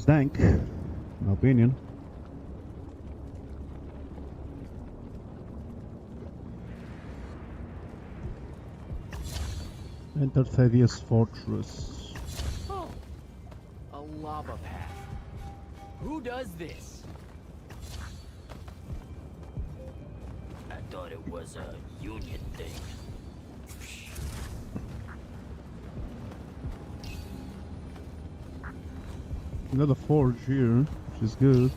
dank, in my opinion. Enter Thaddeus' fortress. Oh, a lava path. Who does this? I thought it was a union thing. Another forge here, which is good.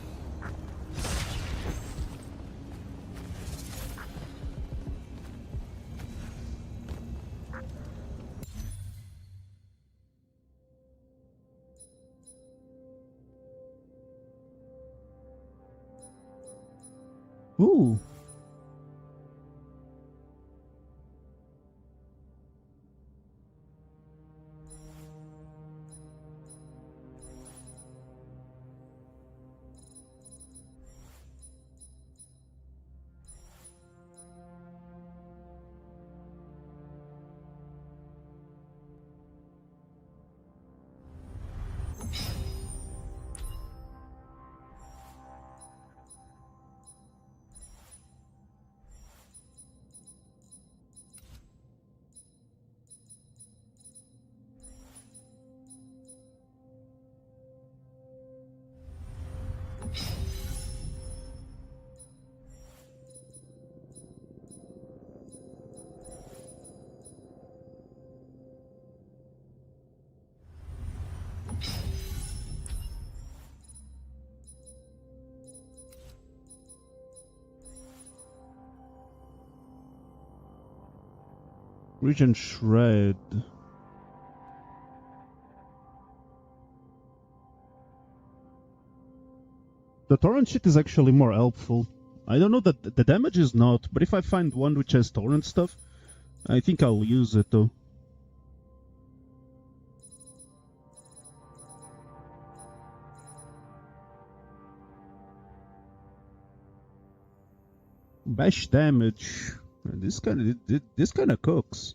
Ooh. Regent Shred. The torrent shit is actually more helpful. I don't know that the damage is not, but if I find one which has torrent stuff, I think I'll use it though. Bash damage. This kind of cooks.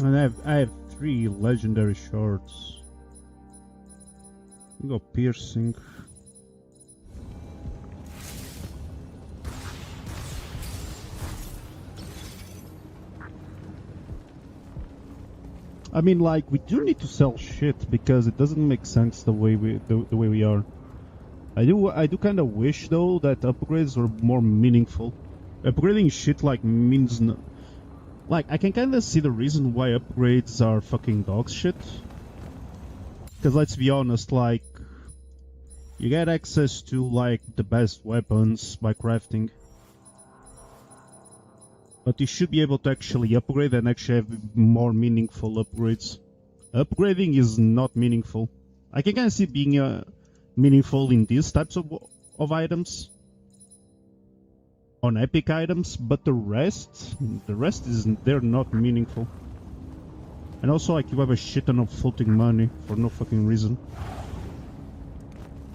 And I have 3 legendary shards. We got piercing. I mean, like, we do need to sell shit because it doesn't make sense the way we are. I do kind of wish though that upgrades were more meaningful. Upgrading shit like means no, like I can kind of see the reason why upgrades are fucking dog shit. Because let's be honest, like you get access to like the best weapons by crafting. But you should be able to actually upgrade and actually have more meaningful upgrades. Upgrading is not meaningful. I can kind of see it being meaningful in these types of items. On epic items, but the rest is they're not meaningful. And also like you have a shit ton of floating money for no fucking reason.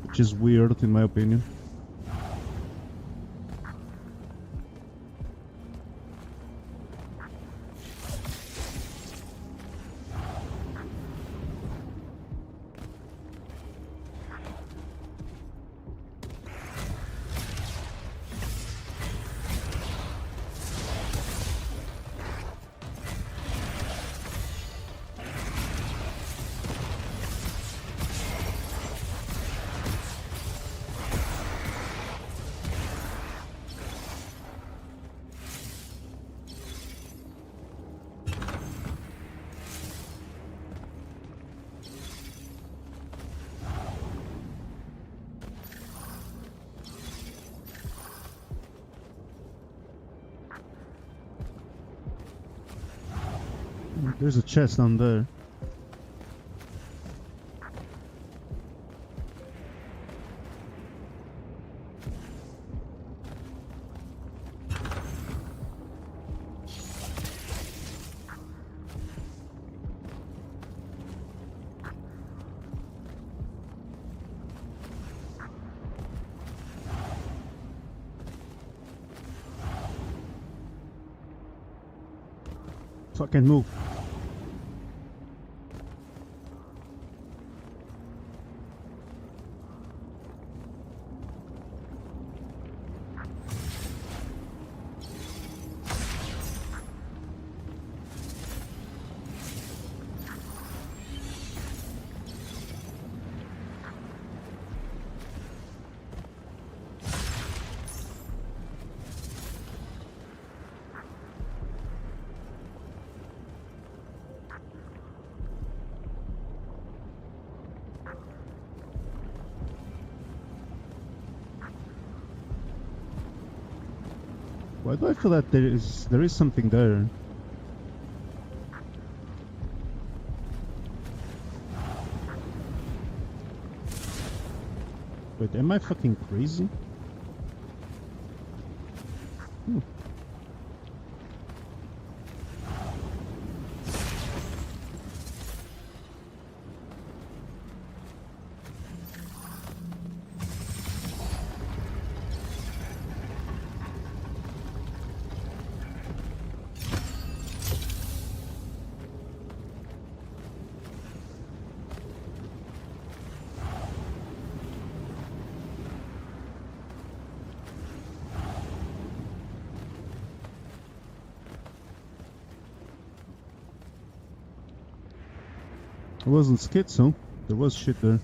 Which is weird in my opinion. There's a chest down there. Fucking move. Why do I feel that there is something there? Wait, am I fucking crazy? Hmm. It wasn't schizo. There was shit there.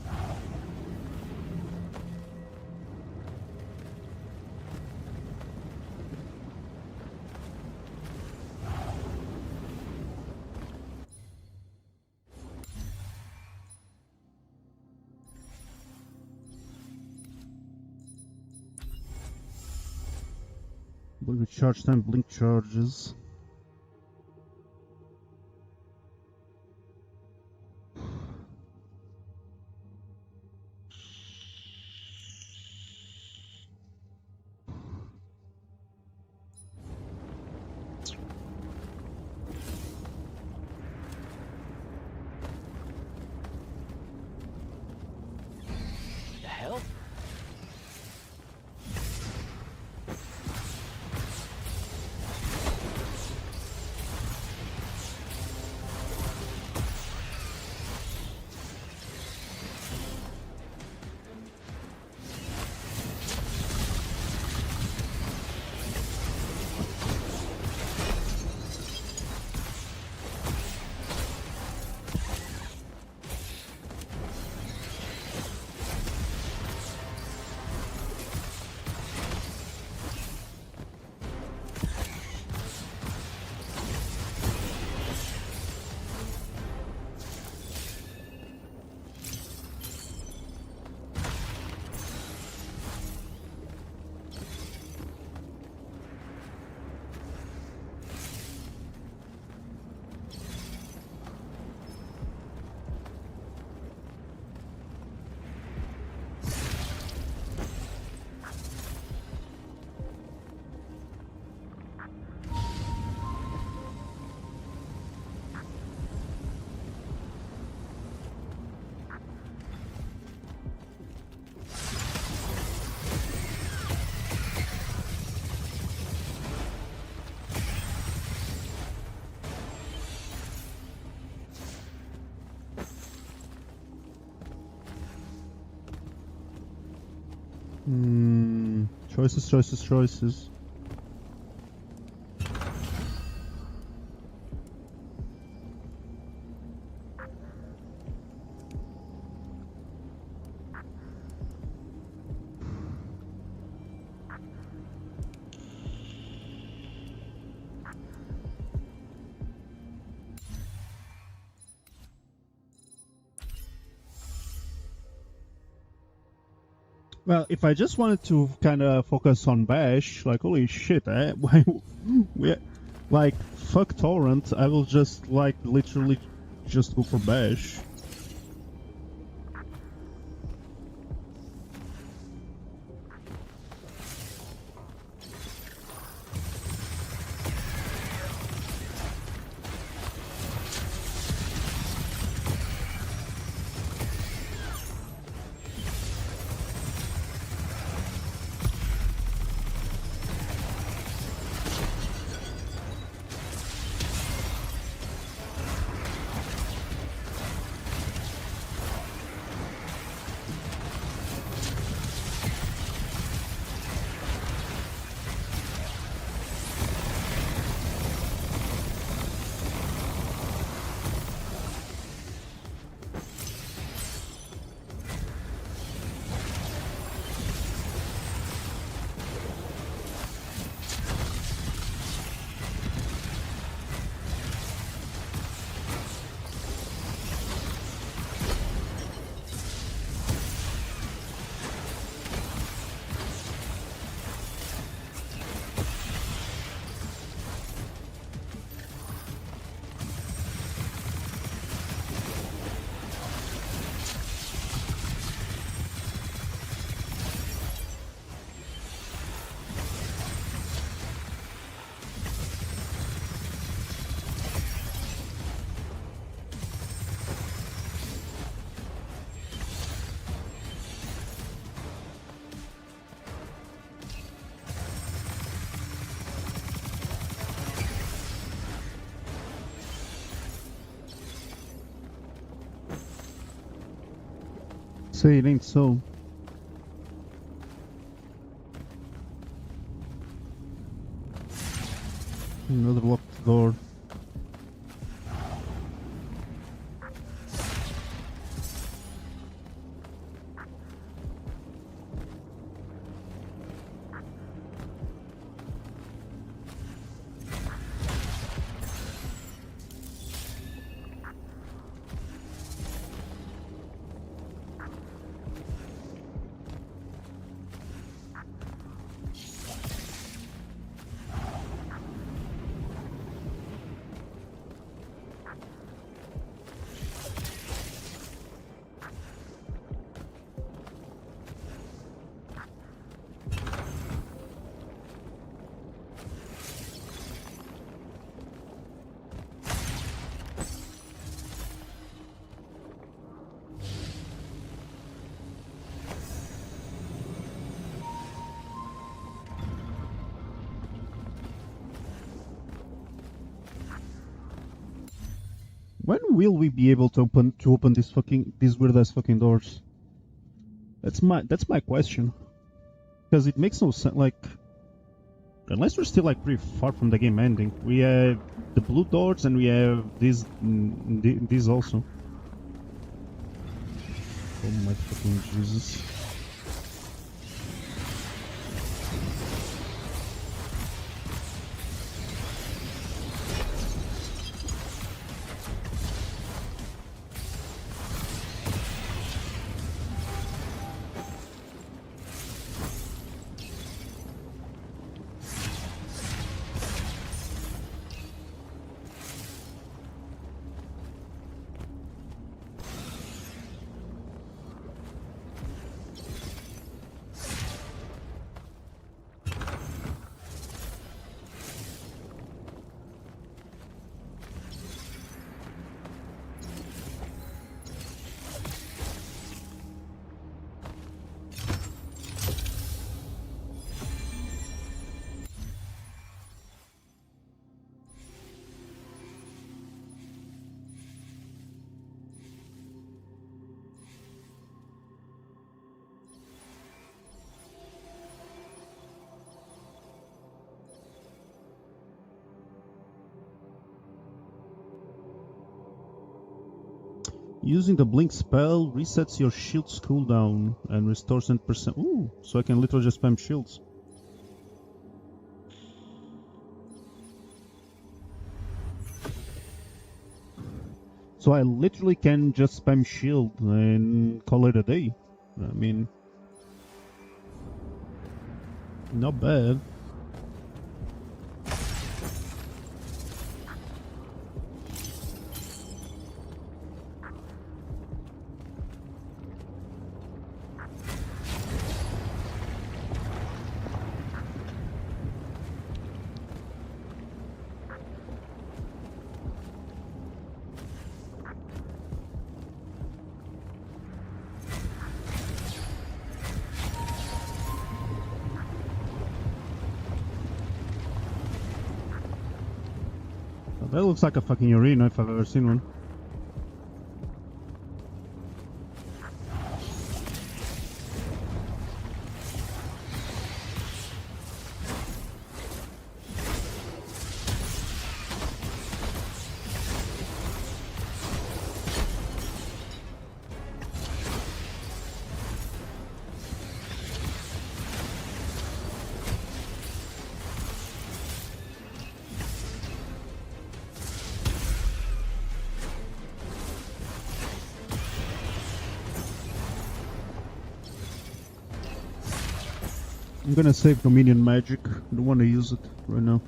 Blink charge time, blink charges. The hell? Choices, choices, choices. Well, if I just wanted to kind of focus on Bash, like holy shit, like fuck Torrent, I will just like literally just go for Bash. Say it ain't so. Another locked door. When will we be able to open these weird ass fucking doors? That's my question. Because it makes no sense. Like, unless we're still like pretty far from the game ending, we have the blue doors and we have these also. Oh my fucking Jesus! Using the blink spell resets your shield's cooldown and restores 10%. Ooh, so I can literally just spam shields. So I literally can just spam shield and call it a day. I mean, not bad. That looks like a fucking arena if I've ever seen one. I'm gonna save Dominion magic. I don't want to use it right now.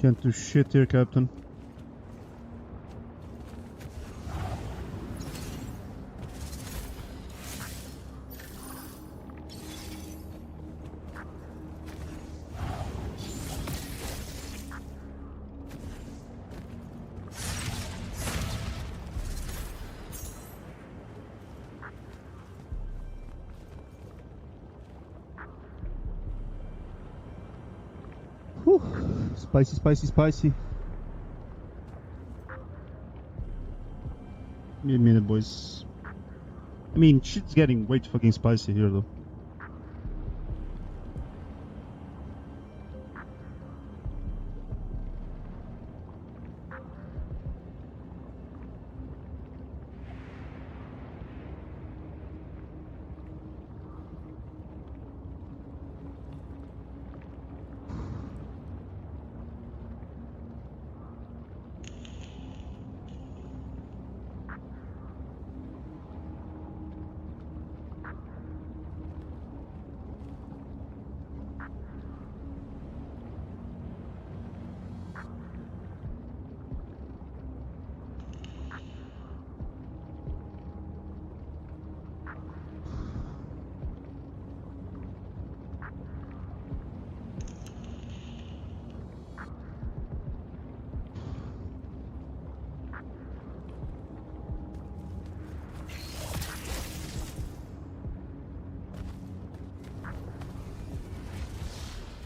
Can't do shit here, Captain. Whew. Spicy, spicy, spicy. Give me a minute, boys. I mean, shit's getting way too fucking spicy here, though.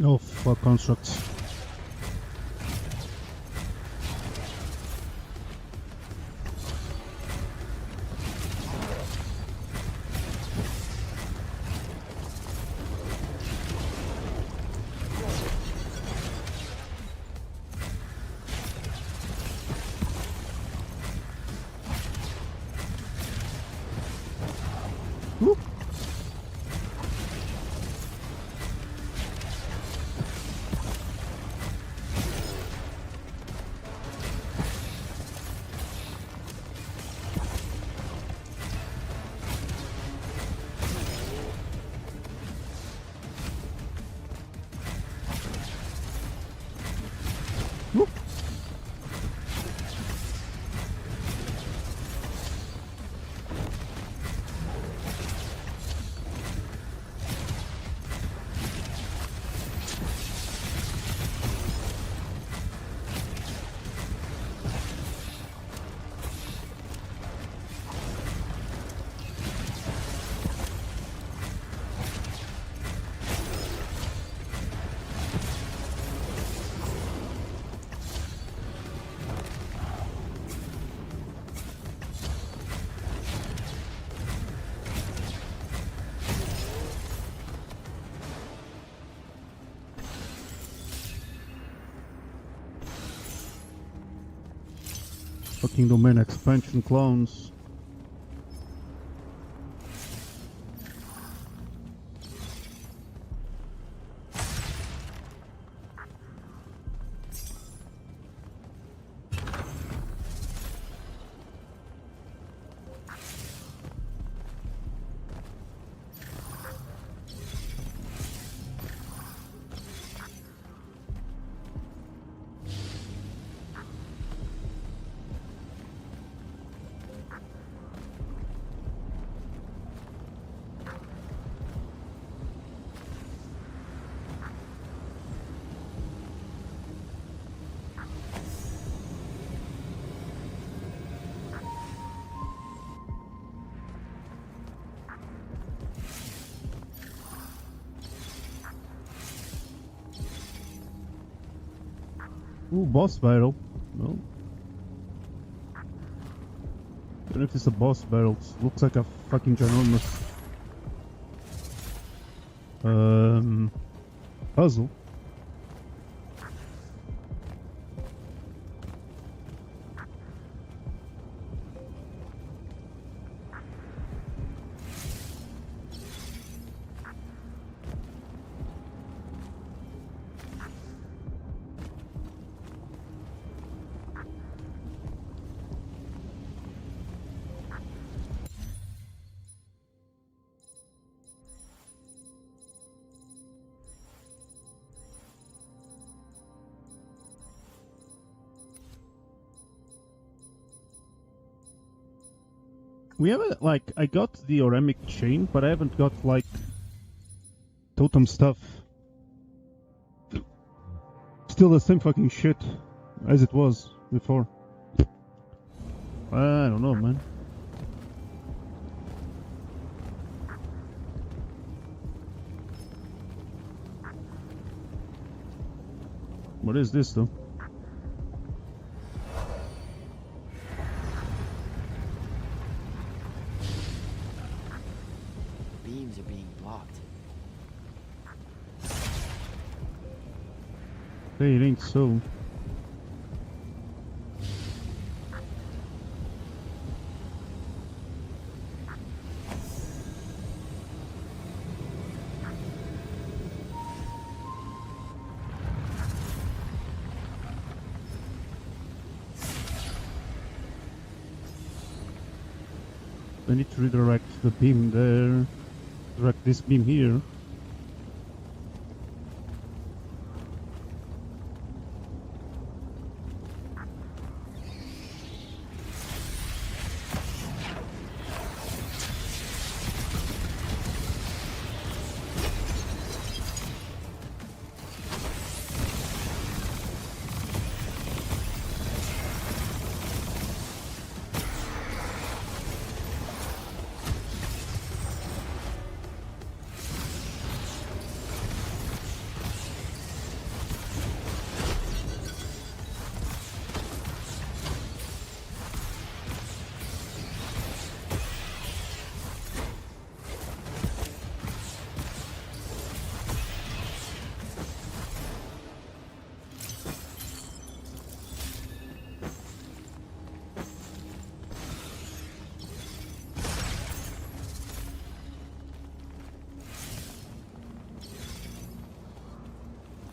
Oh, fuck constructs. Woo. Fucking domain expansion clones. Ooh, boss battle. No. Don't know if it's a boss battle. It looks like a fucking ginormous puzzle. We haven't, like, I got the Oremic chain, but I haven't got, like, totem stuff. Still the same fucking shit as it was before. I don't know, man. What is this, though? Beams are being blocked. Hey, it ain't so. I need to redirect the beam there. Direct this beam here.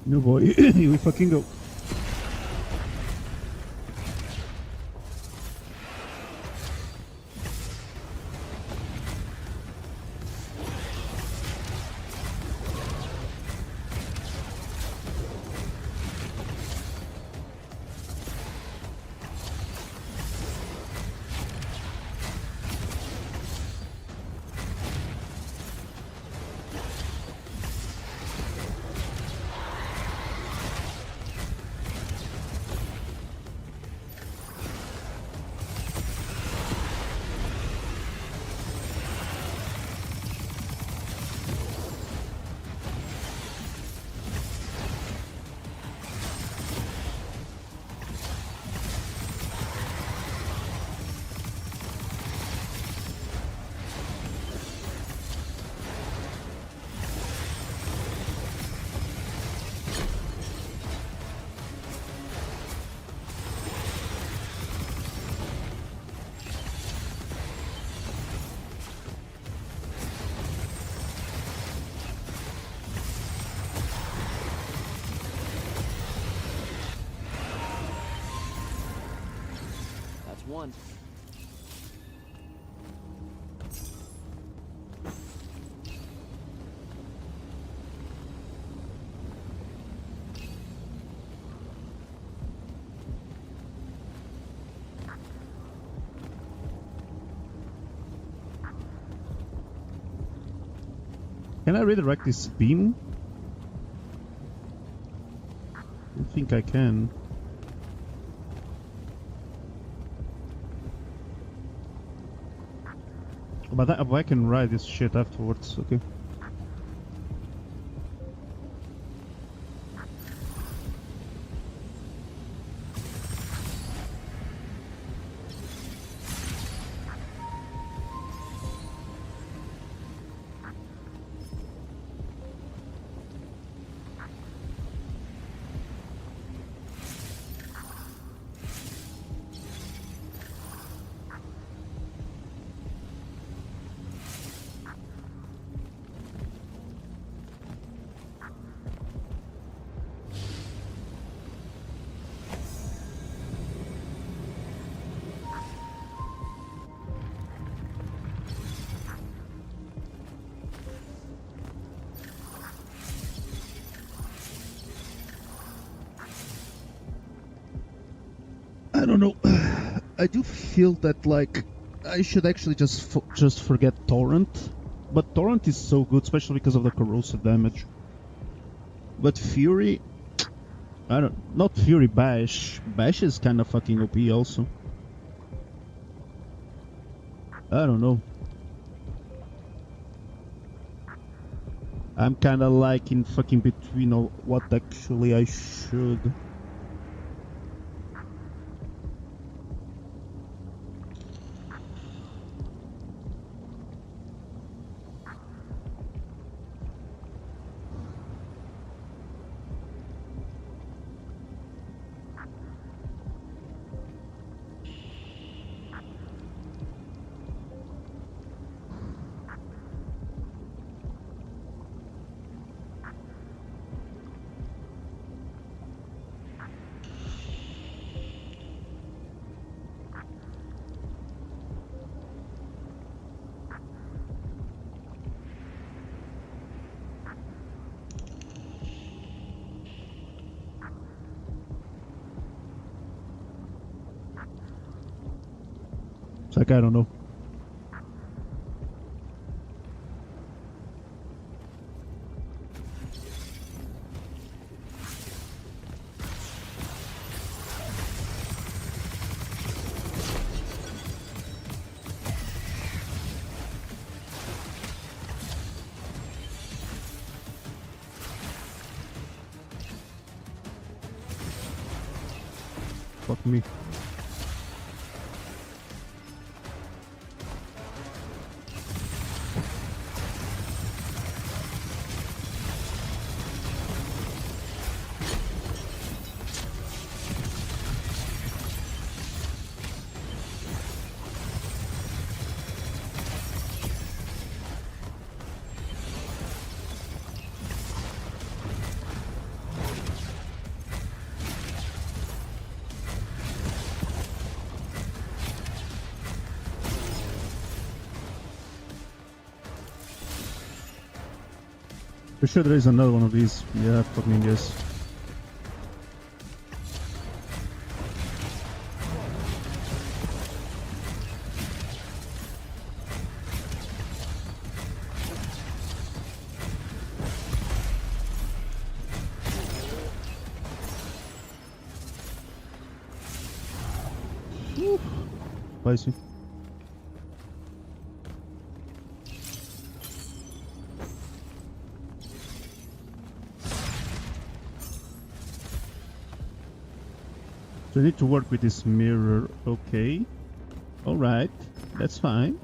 No boy, we fucking go. one. Can I redirect this beam? I think I can. But I can ride this shit afterwards, okay. I don't know. I do feel that like I should actually just forget Torrent, but Torrent is so good, especially because of the corrosive damage. But Fury, not Fury, Bash. Bash is kind of fucking OP also. I don't know. I'm kind of like in fucking between of what actually I should. It's like, I don't know. Fuck me. For sure there is another one of these. Yeah, fucking yes. Spicy. So I need to work with this mirror. Okay. Alright. That's fine.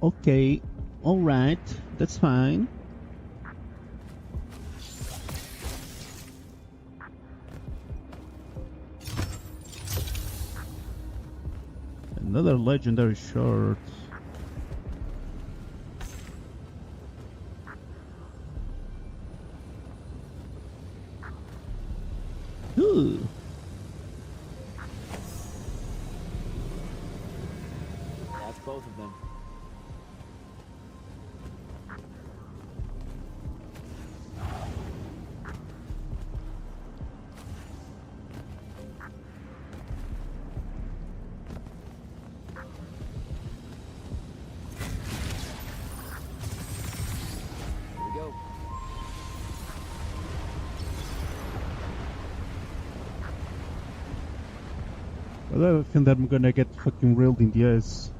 Okay. Alright. That's fine. Another legendary shard. Ooh. That's both of them. Here we go. Well, I think that I'm gonna get fucking railed in the ass.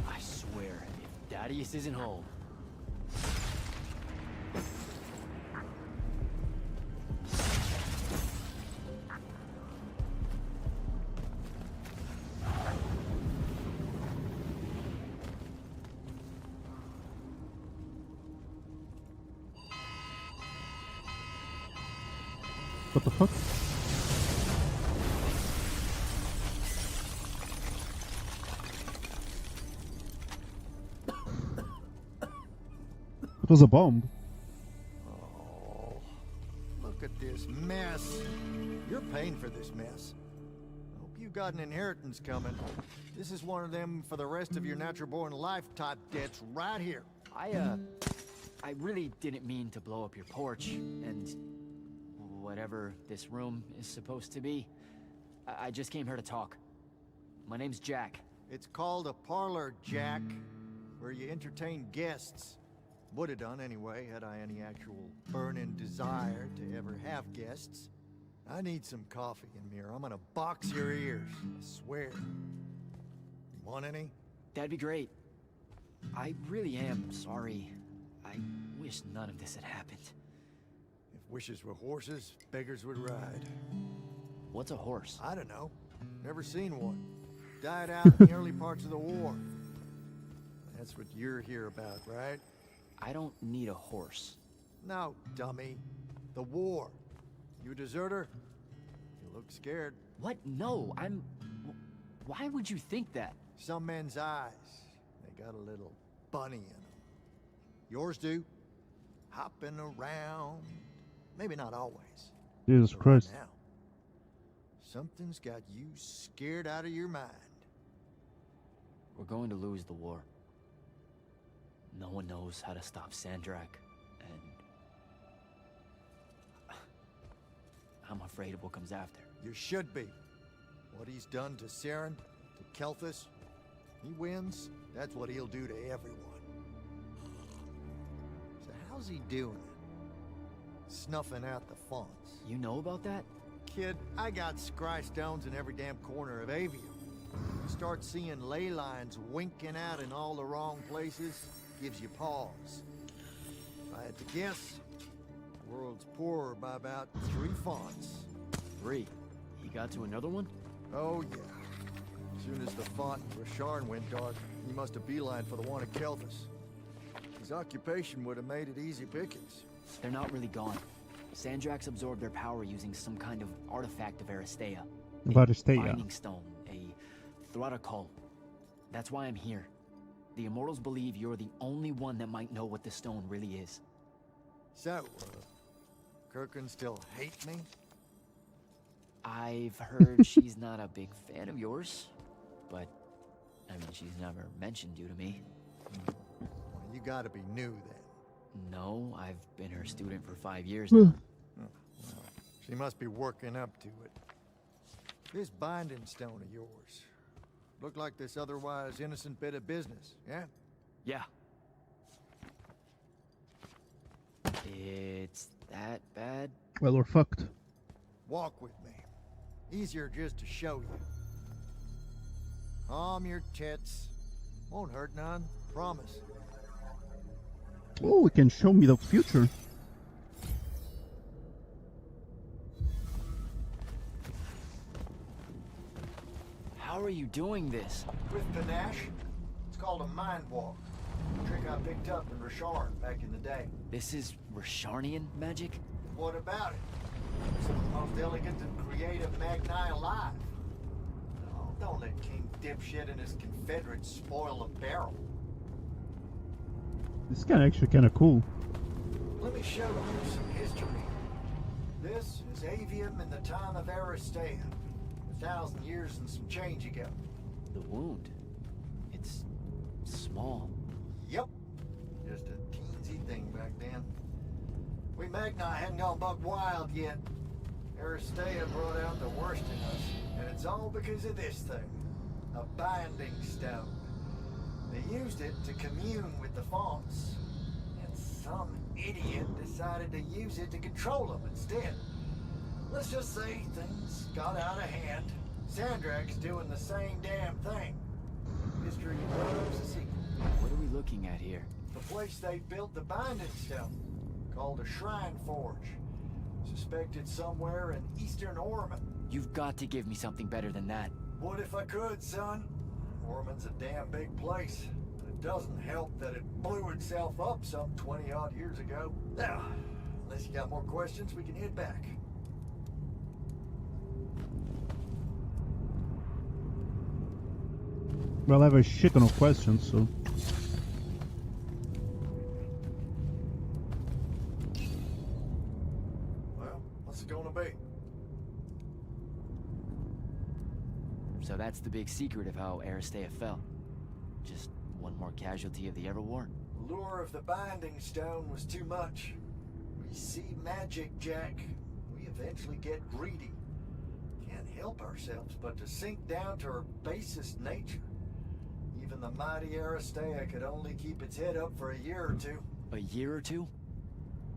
I swear, if Thaddeus isn't home. What the fuck? It was a bomb. Oh, look at this mess. You're paying for this mess. Hope you got an inheritance coming. This is one of them for the rest of your natural born life type debts right here. I really didn't mean to blow up your porch, and whatever this room is supposed to be. I just came here to talk. My name's Jack. It's called a parlor, Jack, where you entertain guests. Would have done anyway, had I any actual burning desire to ever have guests. I need some coffee in here. I'm gonna box your ears, I swear. You want any? That'd be great. I really am sorry. I wish none of this had happened. If wishes were horses, beggars would ride. What's a horse? I don't know. Never seen one. Died out in the early parts of the war. That's what you're here about, right? I don't need a horse. No, dummy. The war. You a deserter? You look scared. What? No, I'm... Why would you think that? Some men's eyes, they got a little bunny in them. Yours do. Hopping around. Maybe not always. Jesus But Christ. right now, something's got you scared out of your mind. We're going to lose the war. No one knows how to stop Sandrak, and... I'm afraid of what comes after. You should be. What he's done to Saren, to Kelthus, he wins, that's what he'll do to everyone. So how's he doing it? Snuffing out the fonts. You know about that? Kid, I got scry stones in every damn corner of Aveum. You start seeing ley lines winking out in all the wrong places, gives you pause. If I had to guess, the world's poorer by about 3 fonts. 3. He got to another one? Oh yeah. As soon as the font in Rasharn went dark, he must have beelined for the one at Kelthus. His occupation would have made it easy pickings. They're not really gone. Sandrax absorbed their power using some kind of artifact of Aristea. A Aristea. binding stone, a Throttacol. That's why I'm here. The Immortals believe you're the only one that might know what the stone really is. So, Kirkin still hate me? I've heard she's not a big fan of yours, but, I mean, she's never mentioned you to me. Well, you gotta be new then. No, I've been her student for 5 years now. Well, she must be working up to it. This binding stone of yours. Look like this otherwise innocent bit of business, yeah? Yeah. It's that bad? Well, we're fucked. Walk with me. Easier just to show you. Calm your tits. Won't hurt none, promise. Oh, it can show me the future. How are you doing this? With panache, it's called a mind walk. A trick I picked up in Rasharn back in the day. This is Rasharnian magic? What about it? Some of the most elegant and creative Magni alive. Oh, don't let King Dipshit and his Confederates spoil the barrel. This is actually kind of cool. Let me show you some history. This is Aveum in the time of Aristea. 1,000 years and some change ago. The wound. It's small. Yep. Just a teensy thing back then. We Magni hadn't gone buck wild yet. Aristea brought out the worst in us, and it's all because of this thing. A binding stone. They used it to commune with the fonts, and some idiot decided to use it to control them instead. Let's just say things got out of hand. Sandrak's doing the same damn thing. History loves a secret. What are we looking at here? The place they built the binding stone, called a shrine forge. Suspected somewhere in eastern Orman. You've got to give me something better than that. What if I could, son? Orman's a damn big place. It doesn't help that it blew itself up some 20-odd years ago. Now, unless you got more questions, we can head back. Well, I have a shit ton of questions, so... Well, what's it gonna be? So that's the big secret of how Aristea fell. Just one more casualty of the Everwarn. The lure of the binding stone was too much. We see magic, Jack. We eventually get greedy. Can't help ourselves but to sink down to our basest nature. Even the mighty Aristea could only keep its head up for a year or two. A year or two?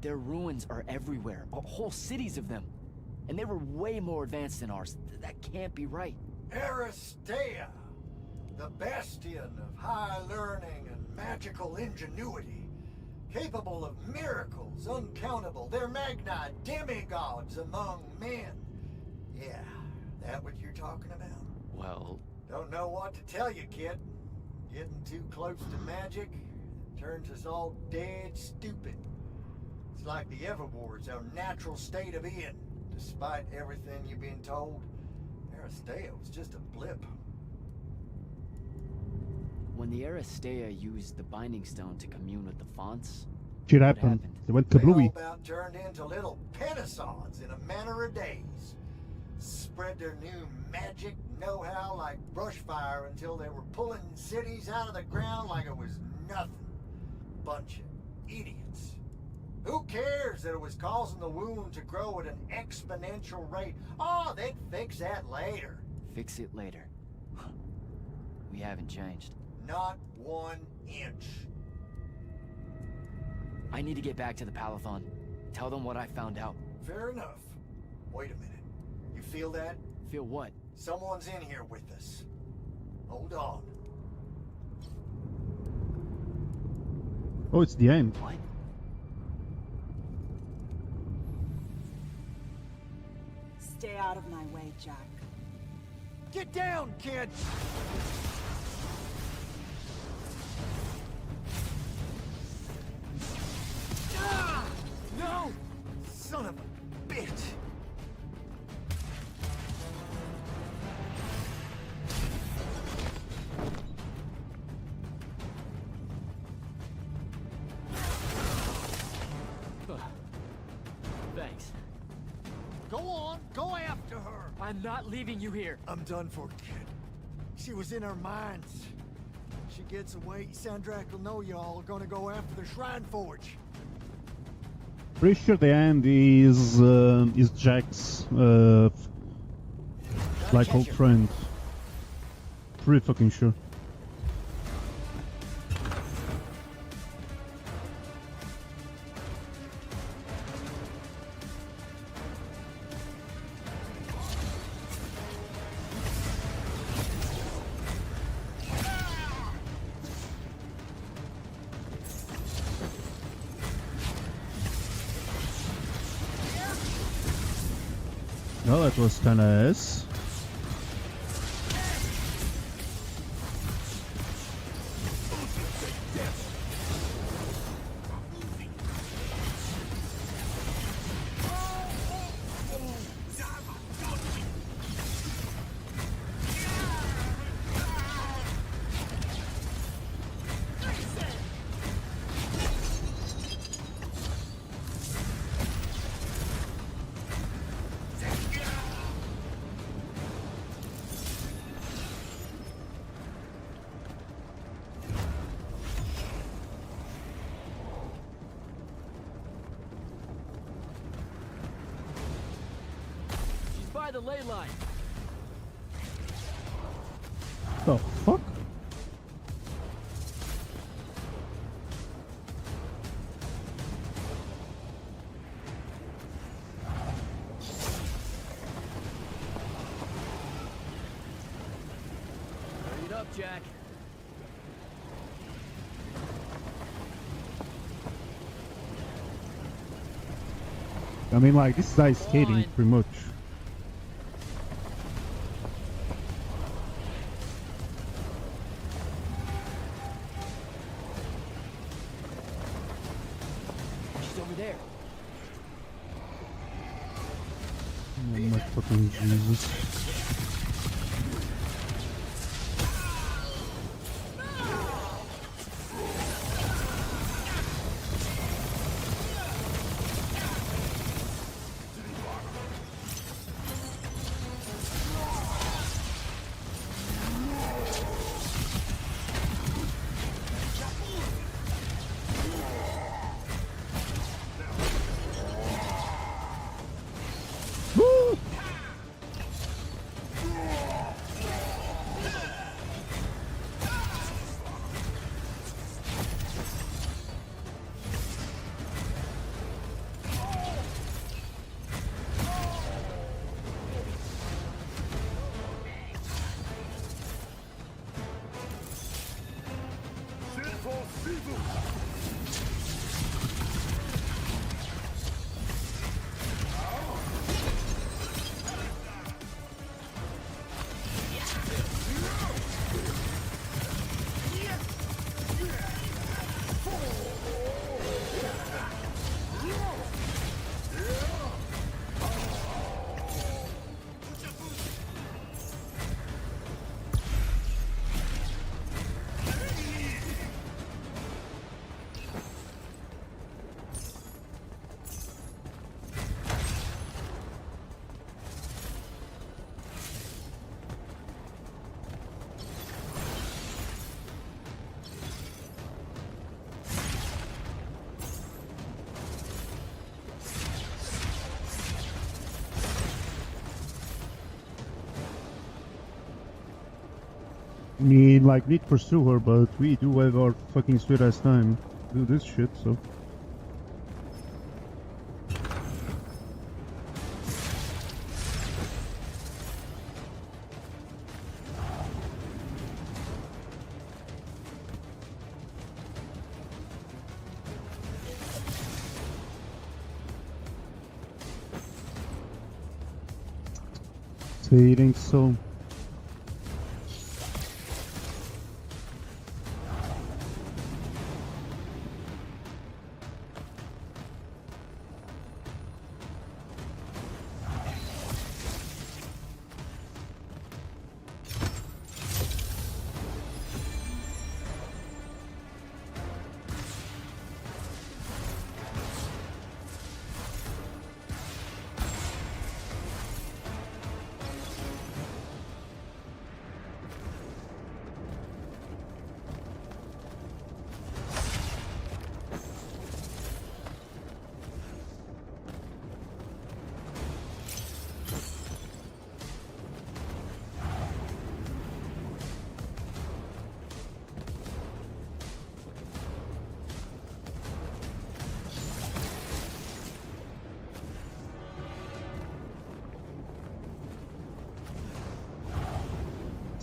Their ruins are everywhere. Whole cities of them. And they were way more advanced than ours. That can't be right. Aristea, the bastion of high learning and magical ingenuity, capable of miracles uncountable. They're Magni demigods among men. Yeah, that what you're talking about? Well... Don't know what to tell you, kid. Getting too close to magic turns us all dead stupid. It's like the Everwar's our natural state of being. Despite everything you've been told, Aristea was just a blip. When the Aristea used the Binding Stone to commune with the fonts... Shit what happened. They went kablooey. They all about turned into little pentisons in a manner of days. Spread their new magic know-how like brushfire until they were pulling cities out of the ground like it was nothing. Bunch of idiots. Who cares that it was causing the wound to grow at an exponential rate? Oh, they'd fix that later. Fix it later. We haven't changed. Not 1 inch. I need to get back to the Palathon. Tell them what I found out. Fair enough. Wait a minute. You feel that? Feel what? Someone's in here with us. Hold on. Oh, it's the end. What? Stay out of my way, Jack. Get down, kid! Ah! No! Son of a bitch! Thanks. Go on, go after her! I'm not leaving you here. I'm done for, kid. She was in our minds. She gets away, Sandrak will know y'all are gonna go after the Shrine Forge. Pretty sure the end is Jack's like old friend. Pretty fucking sure. Well, that was kinda ass. the ley line. The fuck? Hurry it up, Jack. I mean, like, this is ice skating, on. pretty much. She's over there. Oh my fucking Jesus. Woo! I mean, like, need to pursue her, but we do have our fucking sweet ass time to do this shit, so. Saying so.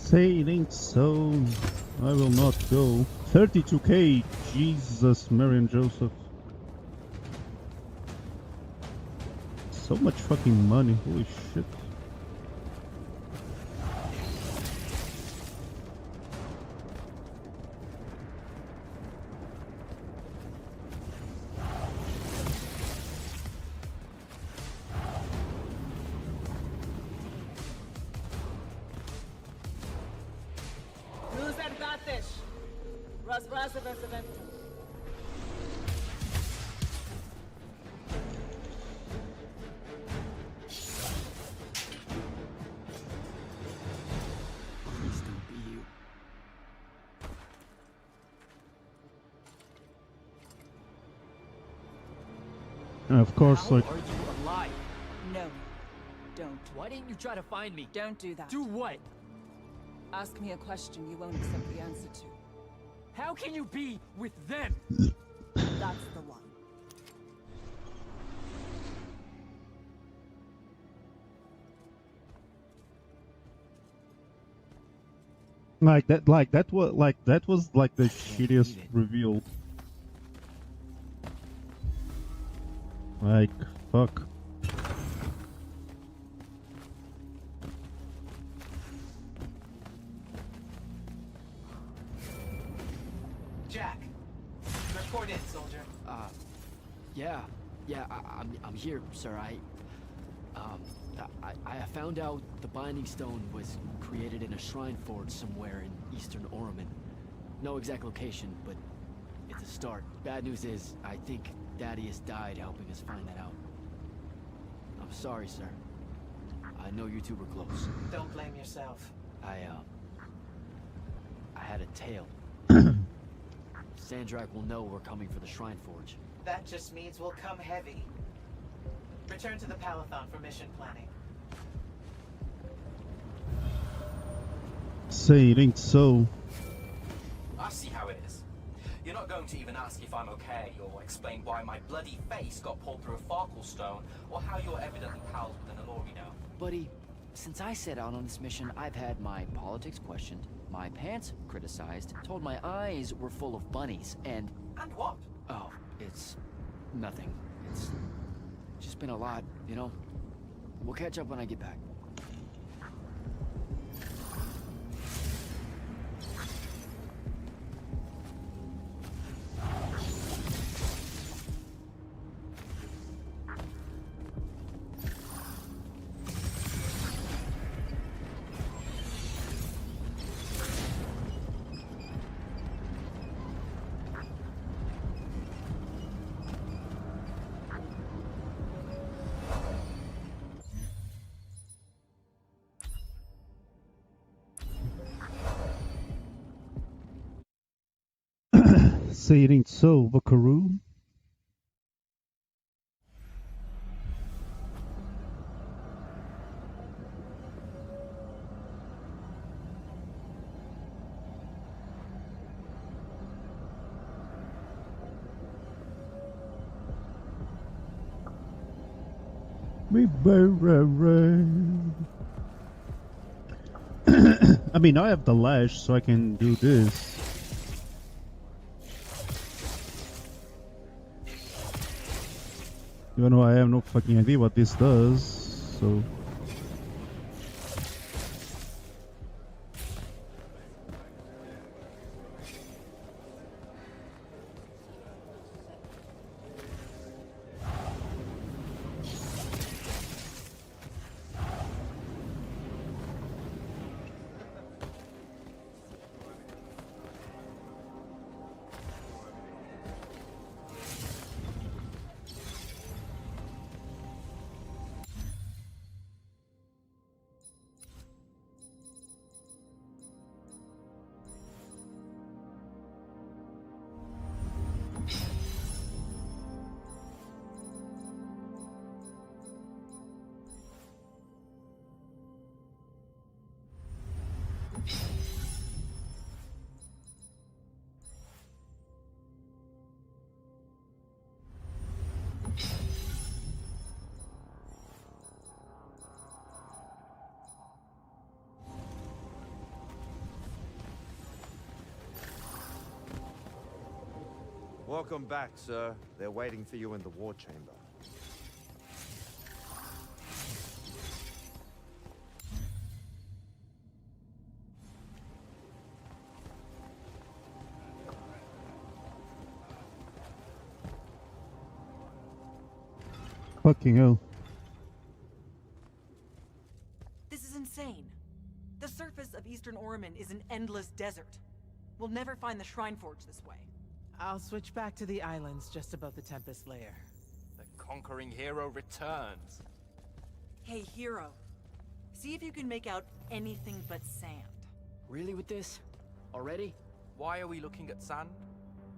Say it ain't so. I will not go. 32k. Jesus, Mary and Joseph. So much fucking money. Holy shit. Please don't be you. And of course, How like, are you alive? No, don't. What? Why didn't you try to find me? Don't do that. Do what? Ask me a question you won't accept the answer to. How can you be with them? That's the one. That was like the shittiest reveal. Like, fuck. Jack, report in, soldier. Yeah, I'm here, sir. I found out the Binding Stone was created in a shrine forge somewhere in eastern Orman. No exact location, but it's a start. Bad news is, I think Thaddeus died helping us find that out. I'm sorry, sir. I know you two were close. Don't blame yourself. I had a tale. Sandrak will know we're coming for the Shrine Forge. That just means we'll come heavy. Return to the Palathon for mission planning. Say it ain't so. I see how it is. You're not going to even ask if I'm okay, or explain why my bloody face got pulled through a Farkle stone, or how you're evidently pals with an Alori now. Buddy, since I set out on this mission, I've had my politics questioned, my pants criticized, told my eyes were full of bunnies, and... And what? Oh, it's... nothing. It's just been a lot, you know? We'll catch up when I get back. Say it ain't so, buckaroo. I mean, I have the lash, so I can do this. Even though I have no fucking idea what this does, so... Welcome back, sir. They're waiting for you in the war chamber. Fucking hell. This is insane. The surface of Eastern Orman is an endless desert. We'll never find the Shrine Forge this way. I'll switch back to the islands just above the Tempest Lair. The conquering hero returns. Hey, hero. See if you can make out anything but sand. Really with this? Already? Why are we looking at sand?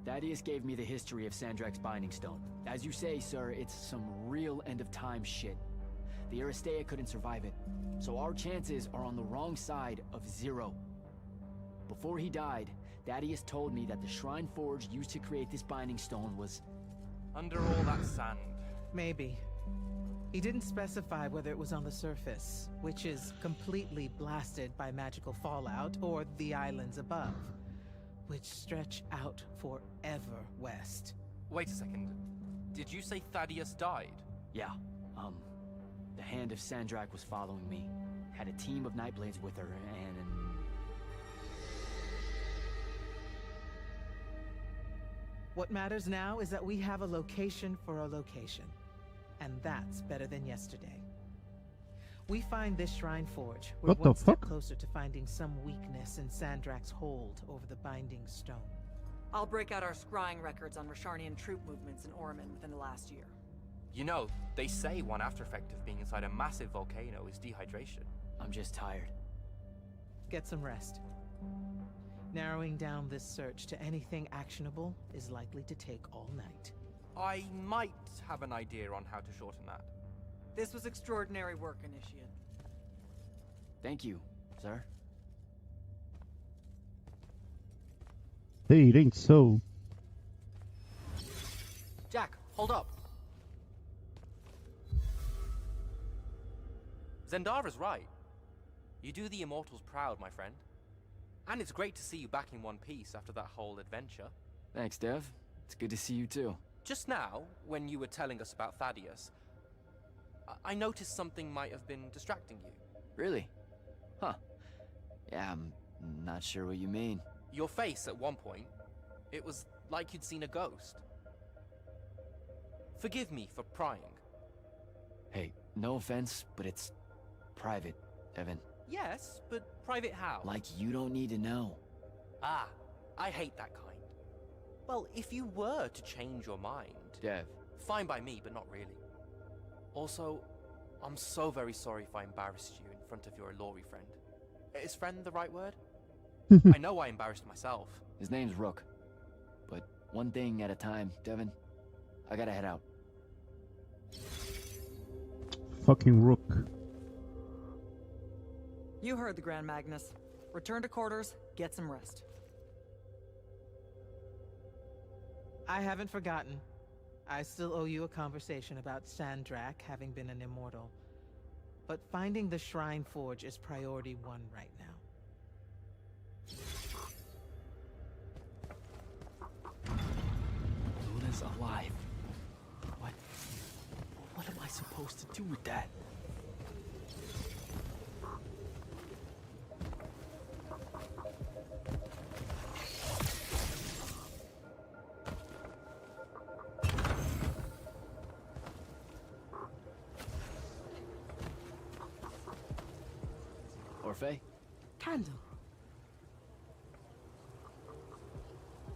Thaddeus gave me the history of Sandrak's Binding Stone. As you say, sir, it's some real end-of-time shit. The Aristea couldn't survive it, so our chances are on the wrong side of 0. Before he died, Thaddeus told me that the Shrine Forge used to create this binding stone was... Under all that sand. Maybe. He didn't specify whether it was on the surface, which is completely blasted by magical fallout, or the islands above, which stretch out forever west. Wait a second. Did you say Thaddeus died? Yeah, the Hand of Sandrak was following me. Had a team of Nightblades with her, and... What matters now is that we have a location for a location. And that's better than yesterday. We find this Shrine Forge, we're What the one step fuck? closer to finding some weakness in Sandrak's hold over the binding stone. I'll break out our scrying records on Rasharnian troop movements in Orman within the last year. You know, they say one after effect of being inside a massive volcano is dehydration. I'm just tired. Get some rest. Narrowing down this search to anything actionable is likely to take all night. I might have an idea on how to shorten that. This was extraordinary work, Initiate. Thank you, sir. Hey, it ain't so. Jack, hold up. Zendara's right. You do the Immortals proud, my friend. And it's great to see you back in one piece after that whole adventure. Thanks, Dev. It's good to see you too. Just now, when you were telling us about Thaddeus, I noticed something might have been distracting you. Really? Huh. Yeah, I'm not sure what you mean. Your face at one point, it was like you'd seen a ghost. Forgive me for prying. Hey, no offense, but it's private, Evan. Yes, but private how? Like you don't need to know. Ah, I hate that kind. Well, if you were to change your mind... Dev. Fine by me, but not really. Also, I'm so very sorry if I embarrassed you in front of your Ilori friend. Is friend the right word? I know I embarrassed myself. His name's Rook. But one thing at a time, Devin. I gotta head out. Fucking Rook. You heard the Grand Magnus. Return to quarters, get some rest. I haven't forgotten. I still owe you a conversation about Sandrak having been an immortal. But finding the Shrine Forge is priority 1 right now. Luna's alive. What am I supposed to do with that? Orphe? Candle.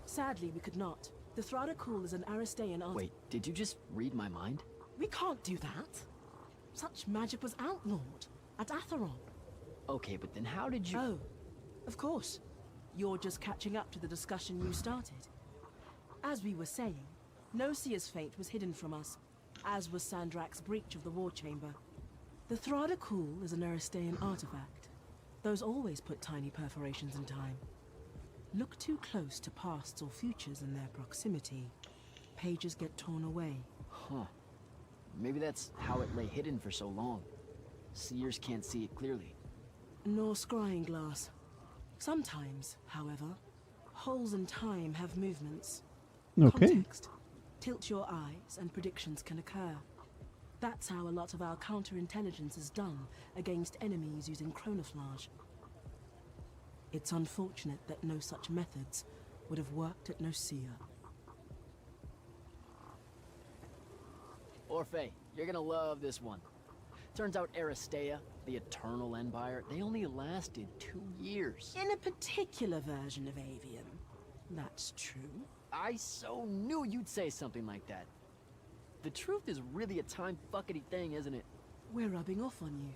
Sadly, we could not. The Thradakul is an Aristean art. Wait, did you just read my mind? We can't do that. Such magic was outlawed at Atheron. Okay, but then how did you... Oh, of course. You're just catching up to the discussion you started. As we were saying, Nocia's fate was hidden from us, as was Sandrak's breach of the War Chamber. The Thradakul is an Aristean artifact. Those always put tiny perforations in time. Look too close to pasts or futures in their proximity. Pages get torn away. Huh. Maybe that's how it lay hidden for so long. Seers can't see it clearly. Nor scrying glass. Sometimes, however, holes in time have movements. Okay. Context. Tilt your eyes and predictions can occur. That's how a lot of our counterintelligence is done against enemies using chronoflage. It's unfortunate that no such methods would have worked at Nocia. Orphe, you're gonna love this one. Turns out Aristea, the Eternal Empire, they only lasted 2 years. In a particular version of Aveum, that's true. I so knew you'd say something like that. The truth is really a time-fuckety thing, isn't it? We're rubbing off on you.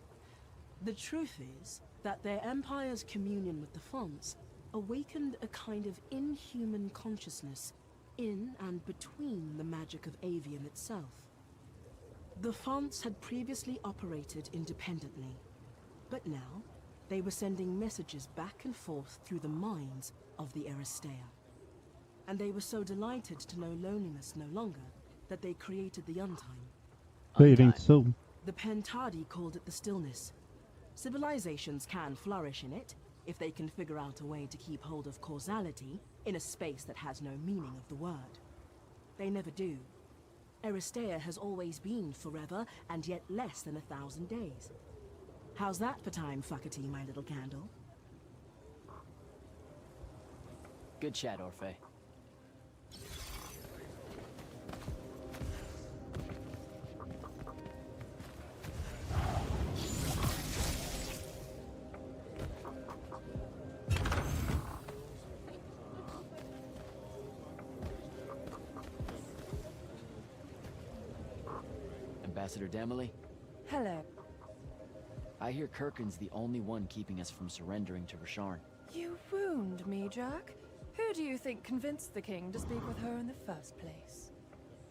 The truth is that their empire's communion with the fonts awakened a kind of inhuman consciousness in and between the magic of Aveum itself. The fonts had previously operated independently, but now they were sending messages back and forth through the minds of the Aristea. And they were so delighted to know loneliness no longer that they created the Untime. They think so. The Pentadi called it the Stillness. Civilizations can flourish in it if they can figure out a way to keep hold of causality in a space that has no meaning of the word. They never do. Aristea has always been forever and yet less than 1,000 days. How's that for time, fuckety, my little candle? Good chat, Orphe. Ambassador Damley? Hello. I hear Kirkin's the only one keeping us from surrendering to Rasharn. You wound me, Jack. Who do you think convinced the king to speak with her in the first place?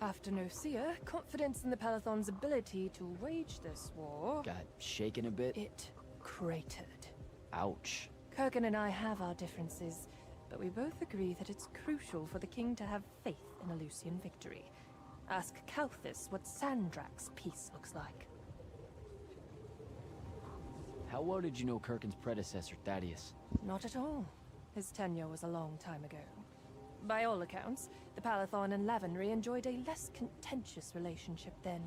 After Nocia, confidence in the Palathon's ability to wage this war... Got shaken a bit? It cratered. Ouch. Kirkin and I have our differences, but we both agree that it's crucial for the king to have faith in a Lucian victory. Ask Kalthus what Sandrak's peace looks like. How well did you know Kirkin's predecessor, Thaddeus? Not at all. His tenure was a long time ago. By all accounts, the Palathon and Lavenry enjoyed a less contentious relationship then.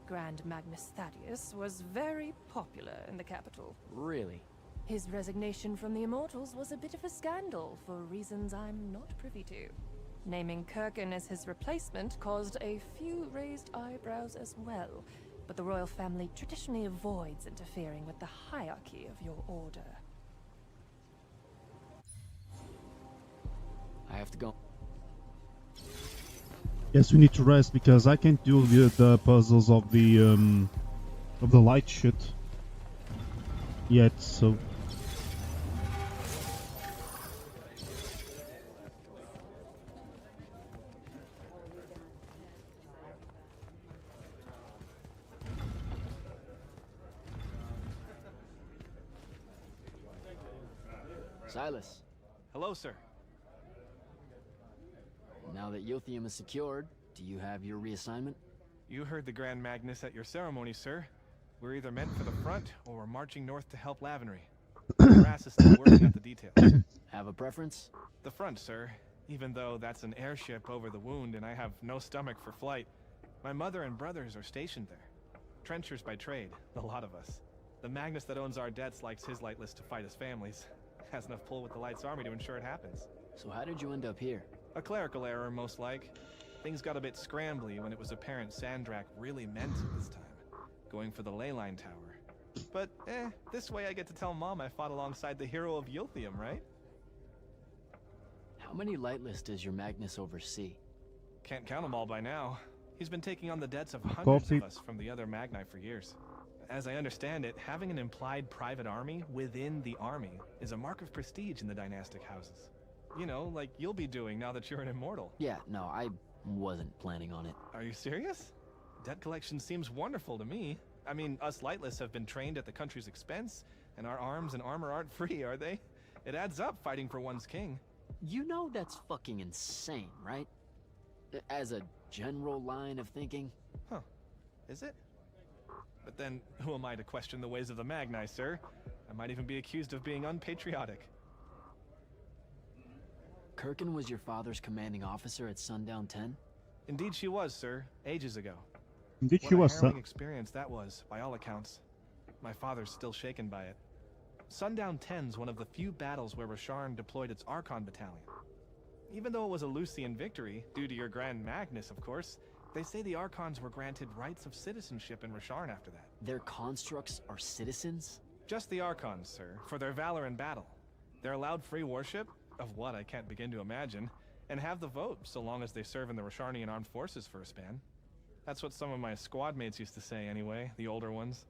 Grand Magnus Thaddeus was very popular in the capital. Really? His resignation from the Immortals was a bit of a scandal for reasons I'm not privy to. Naming Kirkin as his replacement caused a few raised eyebrows as well, but the royal family traditionally avoids interfering with the hierarchy of your order. I have to go. Yes, we need to rest because I can't deal with the puzzles of the light shit yet, so... Silas. Hello, sir. Now that Yothium is secured, do you have your reassignment? You heard the Grand Magnus at your ceremony, sir. We're either meant for the front, or we're marching north to help Lavenry. Brass is still working out the details. Have a preference? The front, sir. Even though that's an airship over the wound and I have no stomach for flight. My mother and brothers are stationed there. Trenchers by trade, the lot of us. The Magnus that owns our debts likes his lightless to fight his families. Has enough pull with the Light's army to ensure it happens. So how did you end up here? A clerical error, most like. Things got a bit scrambly when it was apparent Sandrak really meant it this time. Going for the ley line tower. But, this way I get to tell Mom I fought alongside the hero of Yothium, right? How many Lightless does your Magnus oversee? Can't count them all by now. He's been taking on the debts of hundreds of us from the other Magni for years. As I understand it, having an implied private army within the army is a mark of prestige in the dynastic houses. You know, like you'll be doing now that you're an immortal. Yeah, no, I wasn't planning on it. Are you serious? Debt collection seems wonderful to me. I mean, us Lightless have been trained at the country's expense, and our arms and armor aren't free, are they? It adds up fighting for one's king. You know that's fucking insane, right? As a general line of thinking. Huh. Is it? But then, who am I to question the ways of the Magni, sir? I might even be accused of being unpatriotic. Kirkin was your father's commanding officer at Sundown 10? Indeed she was, sir. Ages ago. Indeed she was, sir. What a harrowing experience that was, by all accounts. My father's still shaken by it. Sundown 10's one of the few battles where Rasharn deployed its Archon battalion. Even though it was a Lucian victory, due to your Grand Magnus, of course, they say the Archons were granted rights of citizenship in Rasharn after that. Their constructs are citizens? Just the Archons, sir, for their valor in battle. They're allowed free worship, of what I can't begin to imagine, and have the vote so long as they serve in the Rasharnian armed forces for a span. That's what some of my squad mates used to say anyway, the older ones.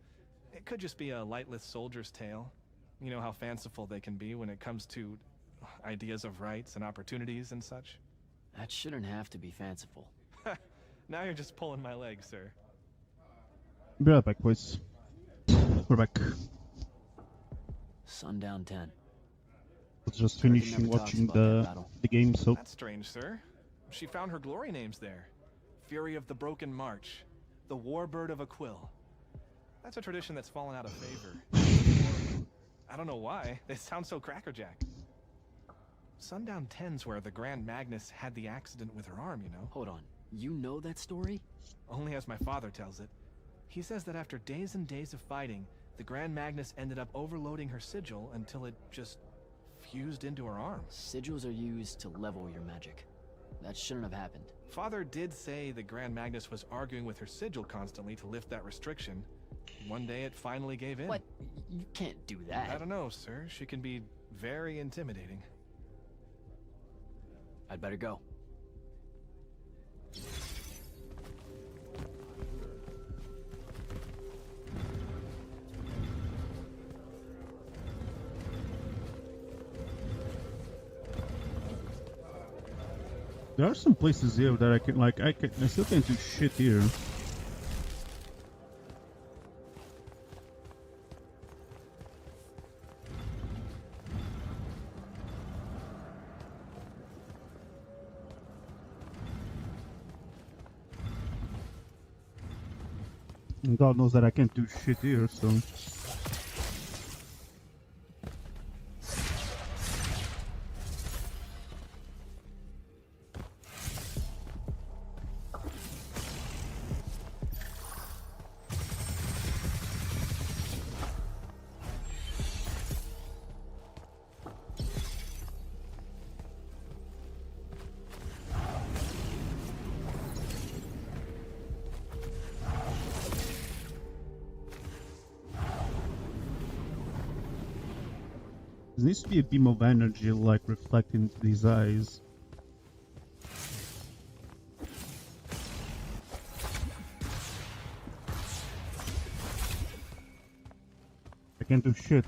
It could just be a Lightless soldier's tale. You know how fanciful they can be when it comes to ideas of rights and opportunities and such. That shouldn't have to be fanciful. Now you're just pulling my leg, sir. Be right back, boys. We're back. Sundown 10. I was just Kirk never finishing talks watching about that battle. the game, so That's strange, sir. She found her glory names there. Fury of the Broken March, the Warbird of Aquil. That's a tradition that's fallen out of favor. I don't know why. They sound so crackerjack. Sundown 10's where the Grand Magnus had the accident with her arm, you know? Hold on. You know that story? Only as my father tells it. He says that after days and days of fighting, the Grand Magnus ended up overloading her sigil until it just fused into her arm. Sigils are used to level your magic. That shouldn't have happened. Father did say the Grand Magnus was arguing with her sigil constantly to lift that restriction. One day it finally gave in. What? You can't do that. I don't know, sir. She can be very intimidating. I'd better go. there are some places here that I still can't do shit here. And God knows that I can't do shit here, so... There needs to be a beam of energy, like, reflecting these eyes. I can't do shit.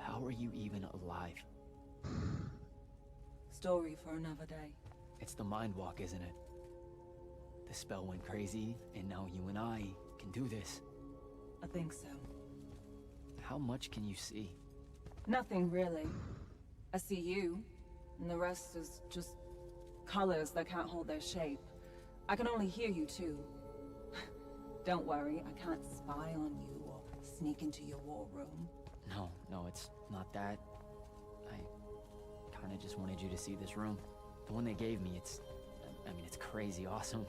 How are you even alive? Story for another day. It's the mind walk, isn't it? The spell went crazy, and now you and I can do this. I think so. How much can you see? Nothing really. I see you, and the rest is just colors that can't hold their shape. I can only hear you too. Don't worry, I can't spy on you or sneak into your war room. No, it's not that. I kinda just wanted you to see this room. The one they gave me, it's crazy awesome.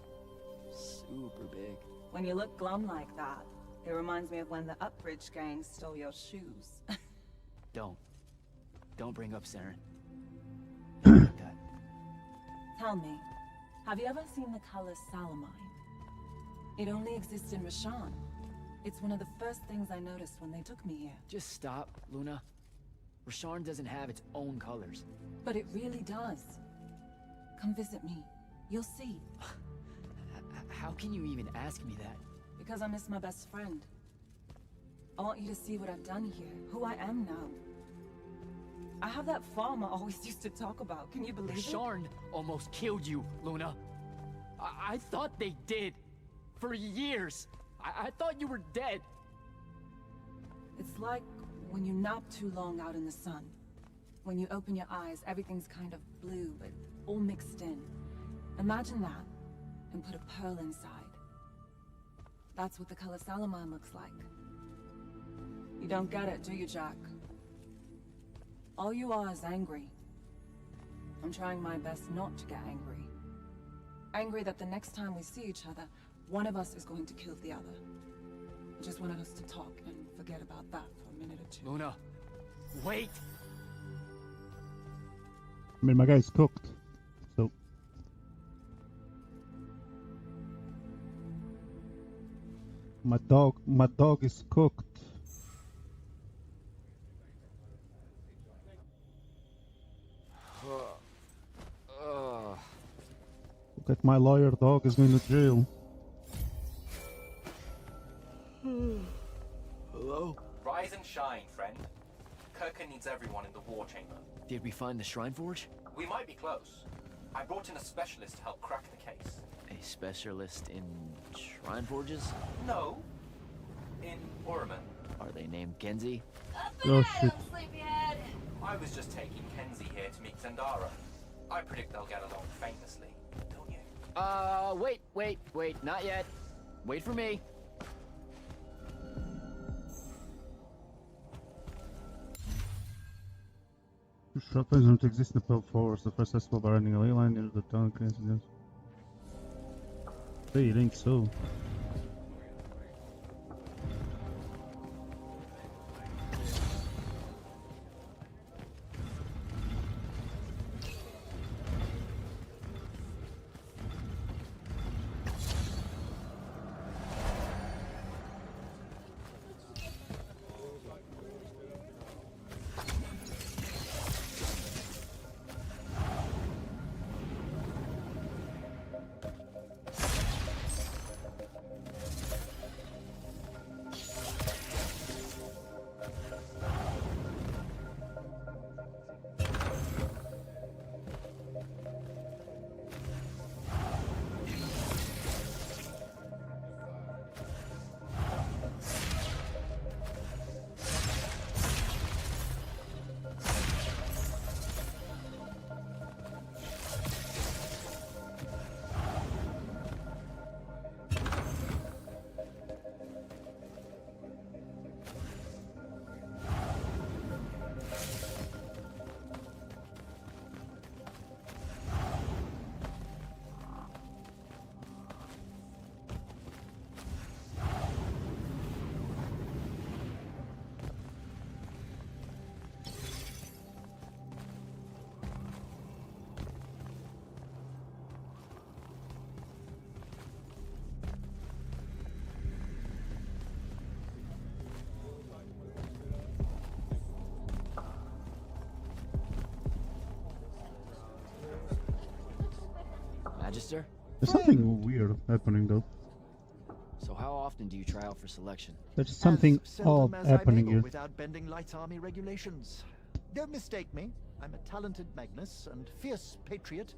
Super big. When you look glum like that, it reminds me of when the Upbridge gang stole your shoes. Don't bring up Saren. Tell me, have you ever seen the color Salamine? It only exists in Rasharn. It's one of the first things I noticed when they took me here. Just stop, Luna. Rasharn doesn't have its own colors. But it really does. Come visit me. You'll see. How can you even ask me that? Because I miss my best friend. I want you to see what I've done here, who I am now. I have that farm I always used to talk about. Can you believe it? Rasharn almost killed you, Luna. I thought they did. For years. I thought you were dead. It's like when you nap too long out in the sun. When you open your eyes, everything's kind of blue, but all mixed in. Imagine that, and put a pearl inside. That's what the color Salamine looks like. You don't get it, do you, Jack? All you are is angry. I'm trying my best not to get angry. Angry that the next time we see each other, one of us is going to kill the other. I just wanted us to talk and forget about that for a minute or two. Luna, wait! I mean, my guy's cooked, so... My dog is cooked. Look at my lawyer dog is going to jail. Hello? Rise and shine, friend. Kirka needs everyone in the war chamber. Did we find the Shrine Forge? We might be close. I brought in a specialist to help crack the case. A specialist in Shrine Forges? No. In Orman. Are they named Genzi? Oh shit. I was just taking Kenzie here to meet Zendara. I predict they'll get along famously, don't you? Wait, not yet. Wait for me. Short don't exist in the Pearl Forest. The first festival by running a ley line near the town. Hey, you think so? Magister? There's something weird happening though. So how often do you try out for selection? There's something odd happening here. Without bending Light's Army regulations. Don't mistake me. I'm a talented Magnus and fierce patriot,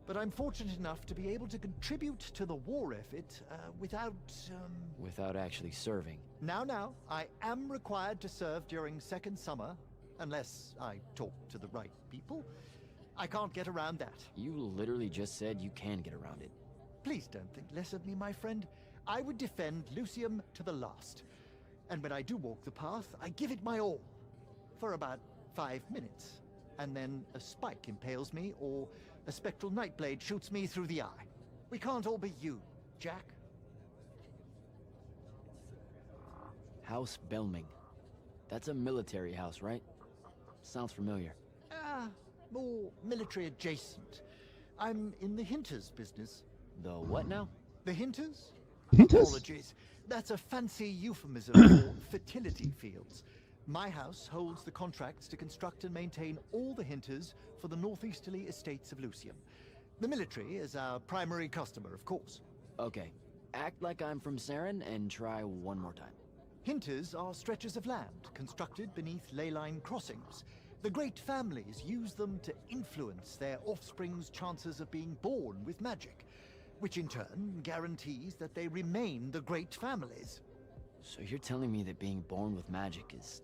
but I'm fortunate enough to be able to contribute to the war effort without... Without actually serving. Now, I am required to serve during Second Summer, unless I talk to the right people. I can't get around that. You literally just said you can get around it. Please don't think less of me, my friend. I would defend Lucium to the last. And when I do walk the path, I give it my all. For about 5 minutes. And then a spike impales me, or a spectral nightblade shoots me through the eye. We can't all be you, Jack. House Belming. That's a military house, right? Sounds familiar. More military adjacent. I'm in the Hinters business. The what now? The Hinters? Hinters? Apologies. That's a fancy euphemism for fertility fields. My house holds the contracts to construct and maintain all the Hinters for the northeasterly estates of Lucium. The military is our primary customer, of course. Okay. Act like I'm from Saren and try one more time. Hinters are stretches of land constructed beneath ley line crossings. The great families use them to influence their offspring's chances of being born with magic, which in turn guarantees that they remain the great families. So you're telling me that being born with magic is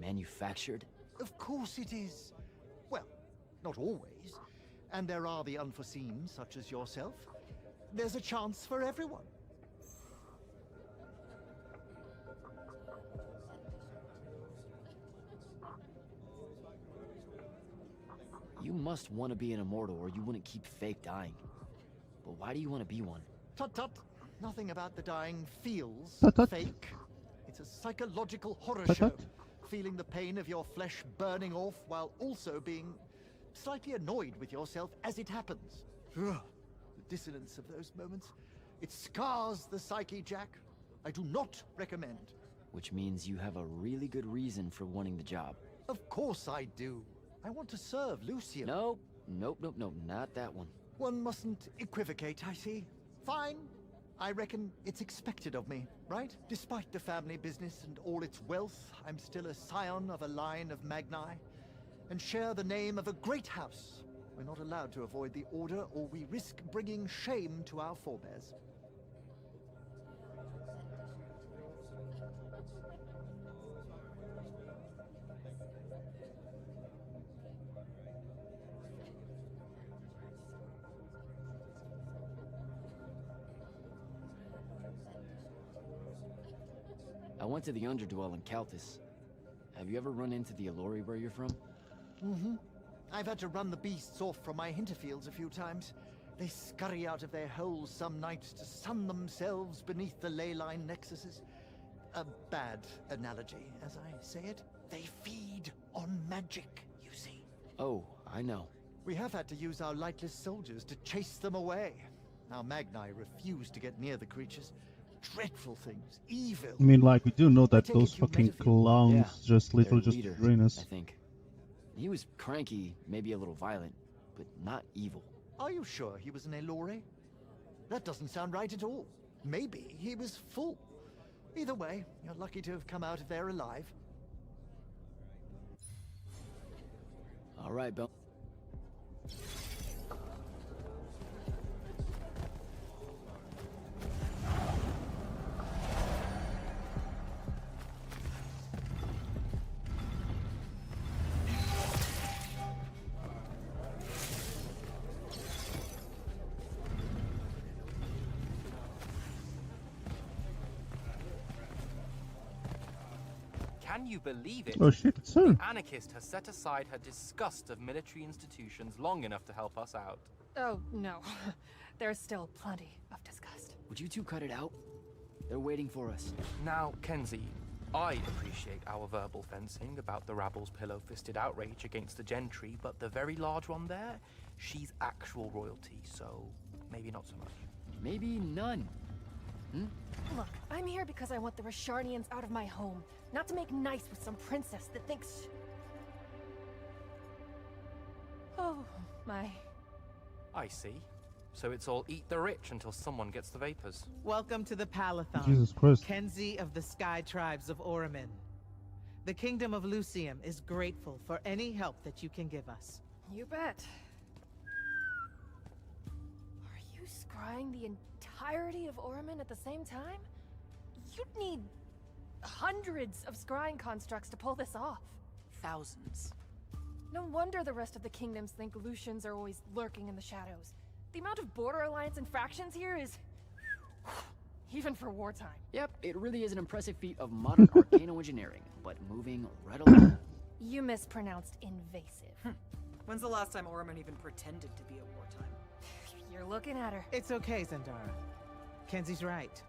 manufactured? Of course it is. Well, not always. And there are the unforeseen, such as yourself. There's a chance for everyone. You must want to be an immortal or you wouldn't keep fake dying. But why do you want to be one? Tut-tut. Nothing about the dying feels Tut-tut. fake. It's a psychological horror Tut-tut. show. Feeling the pain of your flesh burning off while also being slightly annoyed with yourself as it happens. Ugh, the dissonance of those moments. It scars the psyche, Jack. I do not recommend. Which means you have a really good reason for wanting the job. Of course I do. I want to serve Lucium. Nope, not that one. One mustn't equivocate, I see. Fine. I reckon it's expected of me, right? Despite the family business and all its wealth, I'm still a scion of a line of Magni, and share the name of a great house. We're not allowed to avoid the order, or we risk bringing shame to our forebears. I went to the Underdwell in Caltus. Have you ever run into the Allori where you're from? Mm-hmm. I've had to run the beasts off from my hinterfields a few times. They scurry out of their holes some nights to sun themselves beneath the ley line nexuses. A bad analogy, as I say it. They feed on magic, you see. Oh, I know. We have had to use our lightless soldiers to chase them away. Our Magni refuse to get near the creatures. Dreadful things, evil. I mean, like, we do know that take it those you fucking met a few- clowns just literally Their just leader, drain us. I think. He was cranky, maybe a little violent, but not evil. Are you sure he was an Allori? That doesn't sound right at all. Maybe he was full. Either way, you're lucky to have come out of there alive. All right, Bill. Can you believe it? Oh shit, it's her. The anarchist has set aside her disgust of military institutions long enough to help us out. Oh, no. There's still plenty of disgust. Would you two cut it out? They're waiting for us. Now, Kenzie, I appreciate our verbal fencing about the rabble's pillow-fisted outrage against the gentry, but the very large one there, she's actual royalty, so maybe not so much. Maybe none. Look, I'm here because I want the Rasharnians out of my home, not to make nice with some princess that thinks... Oh, my... I see. So it's all eat the rich until someone gets the vapors. Welcome to the Palathon. Jesus Christ. Kenzie of the Sky Tribes of Oramin. The Kingdom of Lucium is grateful for any help that you can give us. You bet. Are you scrying the entirety of Oramin at the same time? You'd need hundreds of scrying constructs to pull this off. Thousands. No wonder the rest of the kingdoms think Lucians are always lurking in the shadows. The amount of border alliance and factions here is... even for wartime. Yep, it really is an impressive feat of modern arcano-engineering, but moving right along. You mispronounced invasive. When's the last time Oramin even pretended to be a wartime? You're looking at her. It's okay, Zendara. Kenzie's right.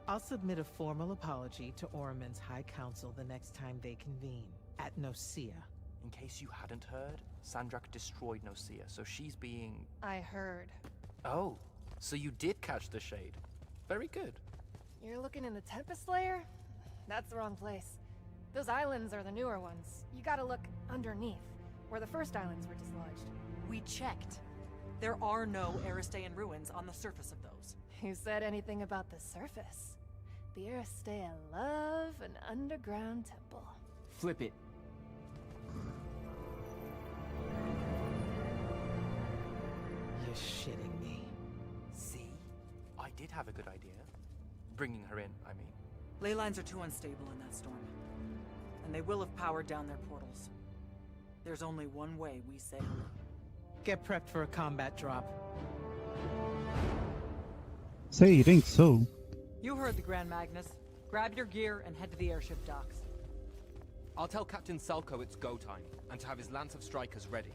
I'll submit a formal apology to Oramin's High Council the next time they convene, at Nocia. In case you hadn't heard, Sandrak destroyed Nocia, so she's being... I heard. Oh, so you did catch the shade. Very good. You're looking in the Tempest Layer? That's the wrong place. Those islands are the newer ones. You gotta look underneath, where the first islands were dislodged. We checked. There are no Aristean ruins on the surface of those. Who said anything about the surface? The Aristeia love an underground temple. Flip it. You're shitting me. See? I did have a good idea. Bringing her in, I mean. Ley lines are too unstable in that storm. And they will have powered down their portals. There's only one way we sail. Get prepped for a combat drop. Say it ain't so. You heard the Grand Magnus. Grab your gear and head to the airship docks. I'll tell Captain Selko it's go time, and to have his lance of strikers ready.